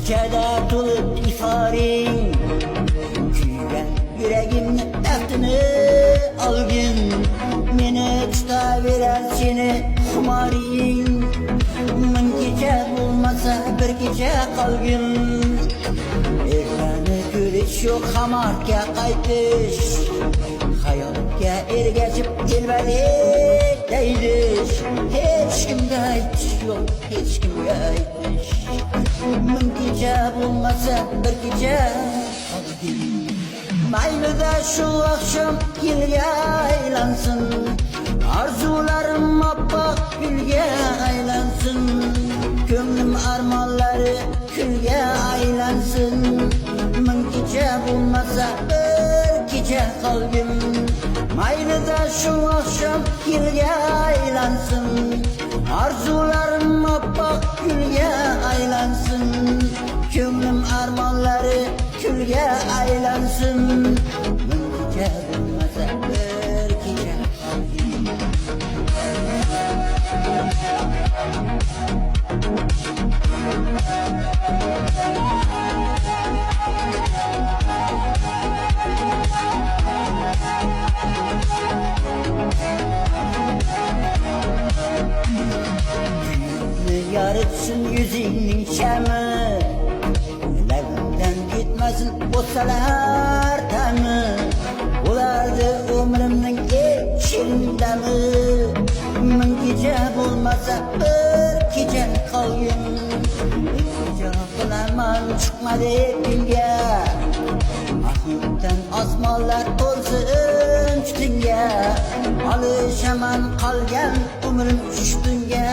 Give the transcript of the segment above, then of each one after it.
İçeride tulup ifarin Kuygan yüreğimni taftini algın Meni tutaverer seni xumaring Ming kecha bo'lmasa bir kecha qolgin Ertani ko'rish yo'q xamarga qaytish Hayotga ergashib telbadek deydish Hech kimga aytish yo'q, hech kimga aytish Ming kecha bo'lmasa bir kecha qolgin Mayli-da shu oqshom yilga aylansin Arzularim oppoq gulga aylansin Ko'nglim armonlari kulga aylansin Ming kecha bo'lmasa bir kecha qolgin Mayli-da shu oqshom yilga aylansin Arzularim oppoq gulga aylansin Ko'nglim armonlari kulga aylansin Ming kecha bo'lmasa bir kecha qolgin Yaritsin yüzünün şəmi Ləvimdən gitməsin olsalar təmi Olardı ömrümün şirindəmi Min gecə bulmasa bir gecə qalgın Gecə qılaman çıxmadı günge Ahmetdən asmallar olsun üstünge Alışaman qalgan ömrüm üstünge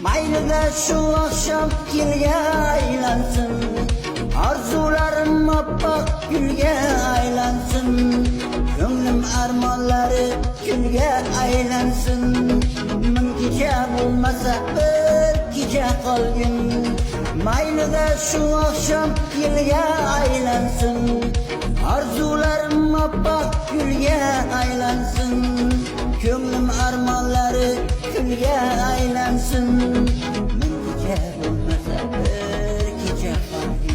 Mayli-da shu oqshom yilga aylansin Arzularim oppoq gulga aylansin Ko'nglim armonlari kulga aylansin Ming kecha bo'lmasa bir kecha qolgin Mayli-da shu oqshom yilga aylansin Arzularim oppoq gulga aylansin Ko'nglim armonlari kulga aylansin Ming kecha bo'lmasa bir kecha qolgin